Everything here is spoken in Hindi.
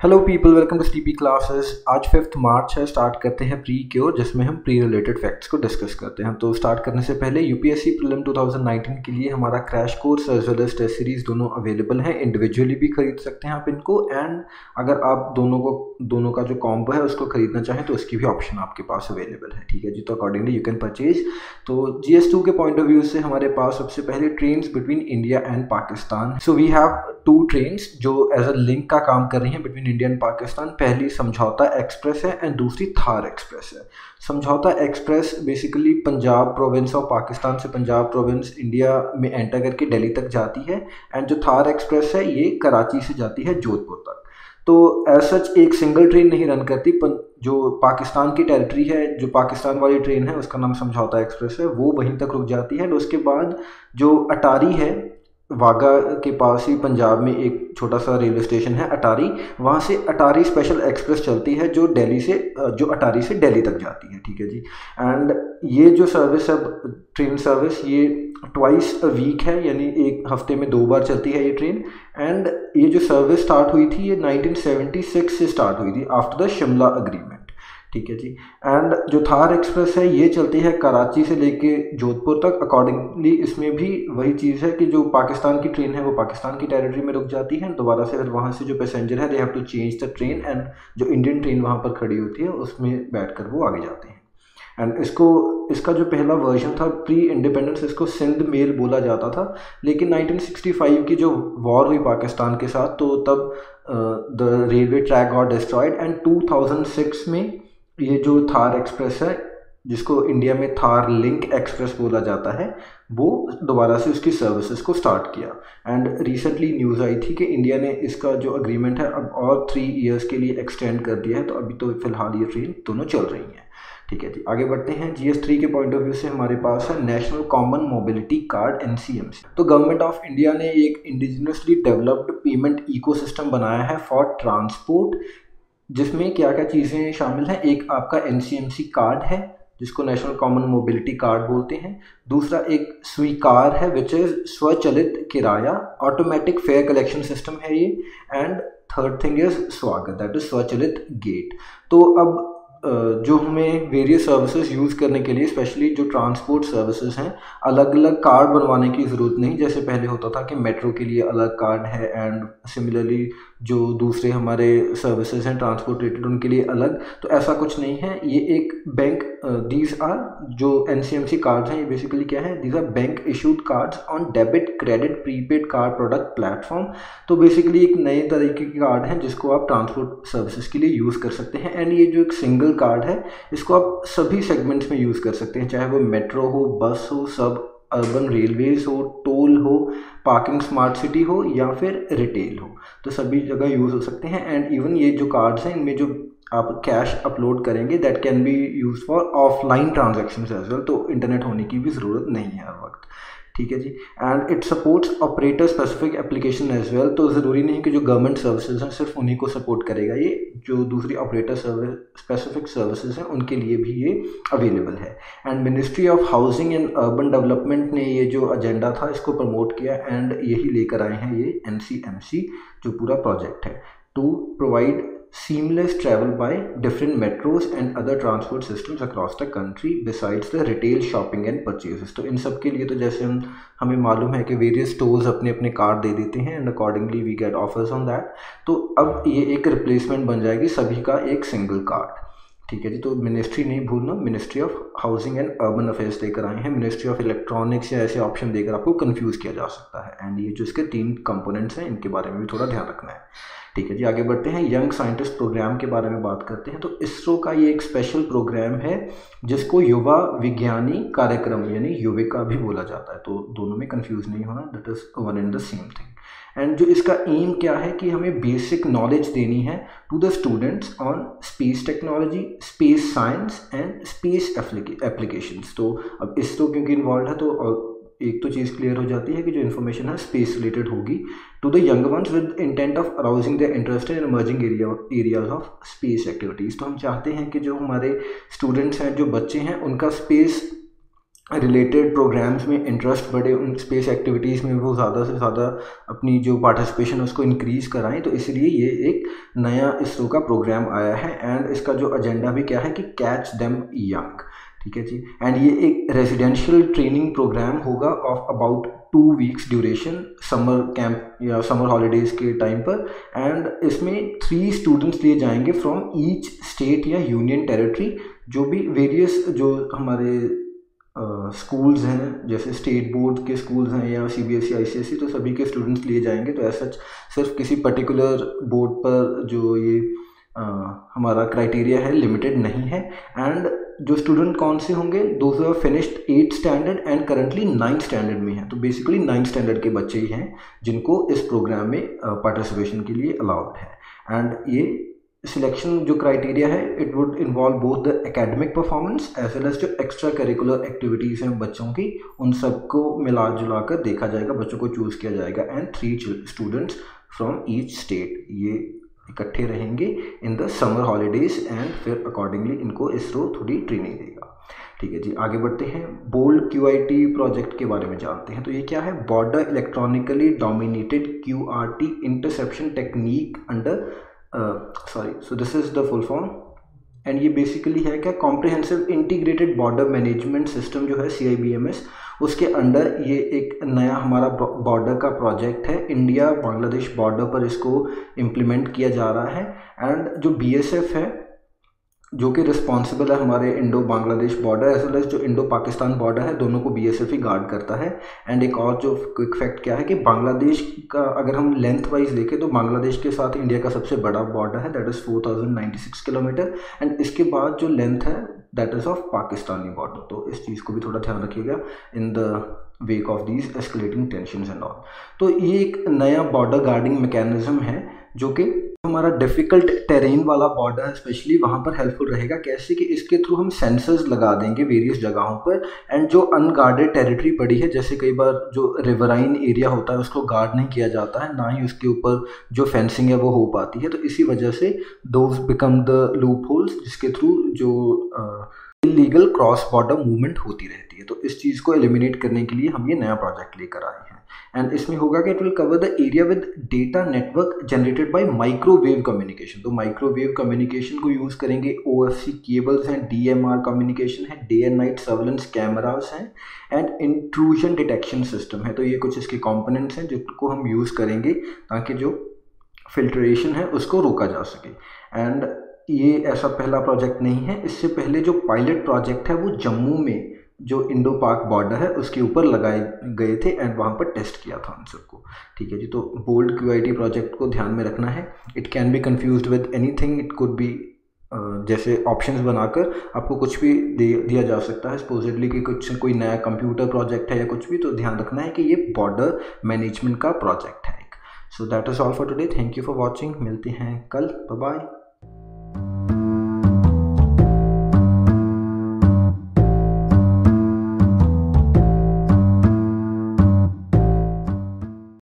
Hello people, welcome to Steepy classes. आज 5 मार्च है। स्टार्ट करते हैं प्री क्योर, जिसमें हम प्री रिलेटेड फैक्ट्स को डिस्कस करते हैं। तो स्टार्ट करने से पहले यूपीएससी प्रीलिम 2019 के लिए हमारा crash course as well as test series दोनों अवेलेबल हैं। इंडिविजुअली भी खरीद सकते हैं आप इनको, एंड अगर आप दोनों का जो कॉम्बो है उसको खरीदना चाहें तो उसकी भी ऑप्शन आपके पास अवेलेबल है। ठीक है जी, तो अकॉर्डिंगली यू कैन परचेज। तो GS2 के पॉइंट ऑफ व्यू से हमारे पास सबसे पहले trains between India and Pakistan. So we have 2 trains जो एज अ लिंक का काम कर रही हैं बिटवीन इंडिया एंड पाकिस्तान। पहली समझौता एक्सप्रेस है एंड दूसरी थार एक्सप्रेस है। समझौता express basically Punjab province of Pakistan से पंजाब प्रोविंस इंडिया में एंटर करके दिल्ली तक जाती है, एंड जो थार एक्सप्रेस है ये कराची से जाती है जोधपुर तक। तो एज सच एक सिंगल ट्रेन नहीं रन करती। जो पाकिस्तान की टेरिटरी है, जो पाकिस्तान वाली ट्रेन है उसका नाम समझौता एक्सप्रेस है, वो वहीं तक रुक जाती है। और उसके बाद जो अटारी है, वाघा के पास ही पंजाब में एक छोटा सा रेलवे स्टेशन है अटारी, वहाँ से अटारी स्पेशल एक्सप्रेस चलती है जो अटारी से दिल्ली तक जाती है। ठीक है जी। एंड ये जो सर्विस है, ट्रेन सर्विस, ये ट्वाइस अ वीक है, यानी एक हफ्ते में 2 बार चलती है ये ट्रेन। एंड ये जो सर्विस स्टार्ट हुई थी ये 1976 से स्टार्ट हुई थी आफ्टर द शिमला अग्रीमेंट। ठीक है जी। एंड जो थार एक्सप्रेस है ये चलती है कराची से लेके जोधपुर तक। अकॉर्डिंगली इसमें भी वही चीज़ है कि जो पाकिस्तान की ट्रेन है वो पाकिस्तान की टेरिटरी में रुक जाती है, दोबारा से फिर वहाँ से जो पैसेंजर है they have to change the train, and जो इंडियन ट्रेन वहाँ पर खड़ी होती है उसमें बैठकर वो आगे जाते हैं। एंड इसका जो पहला वर्जन था प्री इंडिपेंडेंस, इसको सिंध मेल बोला जाता था। लेकिन 1965 की जो वॉर हुई पाकिस्तान के साथ, तो तब the railway track got destroyed, and 2006 में ये जो थार एक्सप्रेस है, जिसको इंडिया में थार लिंक एक्सप्रेस बोला जाता है, वो दोबारा से उसकी सर्विसेज को स्टार्ट किया। एंड रिसेंटली न्यूज़ आई थी कि इंडिया ने इसका जो अग्रीमेंट है अब और 3 ईयर्स के लिए एक्सटेंड कर दिया है। तो अभी तो फिलहाल ये ट्रेन दोनों चल रही हैं। ठीक है जी, आगे बढ़ते हैं। GS3 के पॉइंट ऑफ व्यू से हमारे पास है national common mobility card NCMC। तो गवर्नमेंट ऑफ इंडिया ने एक इंडिजिनसली डेवलप्ड पेमेंट इकोसिस्टम बनाया है फॉर ट्रांसपोर्ट, जिसमें क्या क्या चीज़ें शामिल हैं। एक आपका NCMC कार्ड है जिसको नेशनल कॉमन मोबिलिटी कार्ड बोलते हैं। दूसरा एक स्वीकार है विच इज़ स्वचालित किराया, ऑटोमेटिक फेयर कलेक्शन सिस्टम है ये। एंड थर्ड थिंग इज स्वागत, दैट इज स्वचालित गेट। तो अब जो हमें वेरियस सर्विसेज यूज़ करने के लिए, स्पेशली जो ट्रांसपोर्ट सर्विसेज हैं, अलग अलग कार्ड बनवाने की ज़रूरत नहीं। जैसे पहले होता था कि मेट्रो के लिए अलग कार्ड है, एंड सिमिलरली जो दूसरे हमारे सर्विसेज हैं ट्रांसपोर्ट रिलेटेड उनके लिए अलग। तो ऐसा कुछ नहीं है। ये एक बैंक, दीज आर जो NCMC कार्ड्स हैं, ये बेसिकली क्या है, these are bank issued cards on debit credit prepaid card product platform. तो बेसिकली एक नए तरीके के कार्ड हैं जिसको आप ट्रांसपोर्ट सर्विसेज के लिए यूज़ कर सकते हैं। एंड ये जो एक सिंगल कार्ड है इसको आप सभी सेगमेंट्स में यूज़ कर सकते हैं, चाहे वो मेट्रो हो, बस हो, सब अर्बन रेलवेज हो, टोल हो, पार्किंग स्मार्ट सिटी हो, या फिर रिटेल हो, तो सभी जगह यूज़ हो सकते हैं। एंड इवन ये जो कार्ड्स हैं इनमें जो आप कैश अपलोड करेंगे that can be use for offline transactions as well. तो इंटरनेट होने की भी ज़रूरत नहीं है हर वक्त। ठीक है जी। And it supports operator specific application as well. तो ज़रूरी नहीं कि जो गवर्नमेंट सर्विसेज हैं सिर्फ उन्हीं को सपोर्ट करेगा, ये जो दूसरी ऑपरेटर स्पेसिफिक सर्विसेज हैं उनके लिए भी ये अवेलेबल है। And ministry of housing and urban development ने ये जो एजेंडा था इसको प्रमोट किया, एंड यही लेकर आए हैं ये NCMC जो पूरा प्रोजेक्ट है, to provide seamless travel by different metros and other transport systems across the country besides the retail shopping and purchases। तो इन सब के लिए तो जैसे हमें मालूम है कि वेरियस स्टोर्स अपने अपने कार्ड दे देते हैं, and accordingly we get offers on that. तो अब ये एक रिप्लेसमेंट बन जाएगी सभी का एक सिंगल कार्ड। ठीक है जी। तो मिनिस्ट्री नहीं भूलना, ministry of housing and urban affairs देकर आए हैं। मिनिस्ट्री ऑफ इलेक्ट्रॉनिक्स या ऐसे ऑप्शन देकर आपको कंफ्यूज किया जा सकता है। एंड ये जो इसके 3 कंपोनेंट्स हैं इनके बारे में भी थोड़ा ध्यान रखना है। ठीक है जी, आगे बढ़ते हैं। यंग साइंटिस्ट प्रोग्राम के बारे में बात करते हैं। तो इसरो का ये एक स्पेशल प्रोग्राम है जिसको युवा विज्ञानी कार्यक्रम यानी युविका भी बोला जाता है। तो दोनों में कंफ्यूज नहीं होना, that is one and the same thing. And जो इसका एम क्या है कि हमें बेसिक नॉलेज देनी है to the students on space technology, space science and space applications. तो अब इसरो क्योंकि इन्वॉल्व है तो एक तो चीज़ क्लियर हो जाती है कि जो इन्फॉर्मेशन है स्पेस रिलेटेड होगी to the young ones with intent of arousing their interest in emerging areas of space activities. तो हम चाहते हैं कि जो हमारे स्टूडेंट्स हैं, जो बच्चे हैं, उनका स्पेस रिलेटेड प्रोग्राम्स में इंटरेस्ट बढ़े, उन स्पेस एक्टिविटीज़ में वो ज़्यादा से ज़्यादा अपनी जो पार्टिसिपेशन है उसको इंक्रीज़ कराएं। तो इसलिए ये एक नया इसरो का प्रोग्राम आया है एंड इसका जो एजेंडा भी क्या है कि कैच देम यंग, ठीक है जी। एंड ये एक रेजिडेंशियल ट्रेनिंग प्रोग्राम होगा of about 2 weeks duration, summer camp या समर हॉलीडेज़ के टाइम पर। एंड इसमें 3 स्टूडेंट्स लिए जाएंगे फ्रॉम ईच स्टेट या यूनियन टेरिटरी, जो भी वेरियस जो हमारे स्कूल्स हैं, जैसे स्टेट बोर्ड के स्कूल्स हैं या सीबीएसई आईसीएसई, तो सभी के स्टूडेंट्स लिए जाएंगे। तो ऐसा सिर्फ किसी पर्टिकुलर बोर्ड पर जो ये हमारा क्राइटेरिया है लिमिटेड नहीं है। एंड जो स्टूडेंट कौन से होंगे, those are finished 8th standard and currently 9th standard में हैं। तो बेसिकली 9th स्टैंडर्ड के बच्चे ही हैं जिनको इस प्रोग्राम में पार्टिसिपेशन के लिए अलाउड है। एंड ये सिलेक्शन जो क्राइटेरिया है, it would involve both the academic performance as well as जो एक्स्ट्रा करिकुलर एक्टिविटीज़ हैं बच्चों की, उन सबको मिला जुला कर देखा जाएगा, बच्चों को चूज़ किया जाएगा। And 3 students from each state ये इकट्ठे रहेंगे in the summer holidays and फिर अकॉर्डिंगली इनको इसरो थोड़ी ट्रेनिंग देगा। ठीक है जी, आगे बढ़ते हैं। बोल्ड क्यूआईटी प्रोजेक्ट के बारे में जानते हैं। तो ये क्या है? Border electronically dominated QRT interception technique under so this is the full form. And ये बेसिकली है क्या, comprehensive integrated border management system जो है CIBMS, उसके अंडर ये एक नया हमारा बॉर्डर का प्रोजेक्ट है। इंडिया बांग्लादेश बॉर्डर पर इसको इम्प्लीमेंट किया जा रहा है। एंड जो BSF है जो कि रिस्पॉन्सिबल है हमारे Indo Bangladesh border as well as जो इंडो पाकिस्तान बॉर्डर है, दोनों को BSF ही गार्ड करता है। एंड एक और जो क्विक फैक्ट क्या है कि बांग्लादेश का अगर हम लेंथ वाइज देखें तो बांग्लादेश के साथ इंडिया का सबसे बड़ा बॉर्डर है, दैट इज़ 4096 किलोमीटर। एंड इसके बाद जो लेंथ है that is of Pakistani border. तो इस चीज़ को भी थोड़ा ध्यान रखिएगा in the wake of these escalating tensions and all. तो ये एक नया बॉर्डर गार्डिंग मैकेनिज्म है जो कि हमारा डिफ़िकल्ट टेरेन वाला बॉर्डर है स्पेशली वहाँ पर हेल्पफुल रहेगा। कैसे कि इसके थ्रू हम सेंसर्स लगा देंगे वेरियस जगहों पर। एंड जो अनगार्डेड टेरिटरी पड़ी है, जैसे कई बार जो रिवराइन एरिया होता है उसको गार्ड नहीं किया जाता है, ना ही उसके ऊपर जो फेंसिंग है वो हो पाती है। तो इसी वजह से those become the loop holes जिसके थ्रू जो इलीगल क्रॉस बॉर्डर मूवमेंट होती रहती है। तो इस चीज़ को एलिमिनेट करने के लिए हम ये नया प्रोजेक्ट लेकर आए हैं। एंड इसमें होगा कि it will cover the area with data network generated by microwave communication. तो माइक्रोवेव कम्युनिकेशन को यूज़ करेंगे, OFC केबल्स हैं, DMR कम्युनिकेशन है, day and night surveillance cameras हैं, एंड इंट्रूजन डिटेक्शन सिस्टम है। तो ये कुछ इसके कंपोनेंट्स हैं जिनको हम यूज़ करेंगे ताकि जो फिल्ट्रेशन है उसको रोका जा सके। एंड ये ऐसा पहला प्रोजेक्ट नहीं है, इससे पहले जो पायलट प्रोजेक्ट है वो जम्मू में जो इंडो पाक बॉर्डर है उसके ऊपर लगाए गए थे एंड वहाँ पर टेस्ट किया था उन सबको। ठीक है जी, तो बोल्ड क्यूआईटी प्रोजेक्ट को ध्यान में रखना है। It can be confused with anything, it could be जैसे ऑप्शंस बनाकर आपको कुछ भी दिया जा सकता है सपोजिटली कि कुछ कोई नया कंप्यूटर प्रोजेक्ट है या कुछ भी। तो ध्यान रखना है कि ये बॉर्डर मैनेजमेंट का प्रोजेक्ट है। So that is all for today, thank you for watching. मिलते हैं कल, बाय बाय।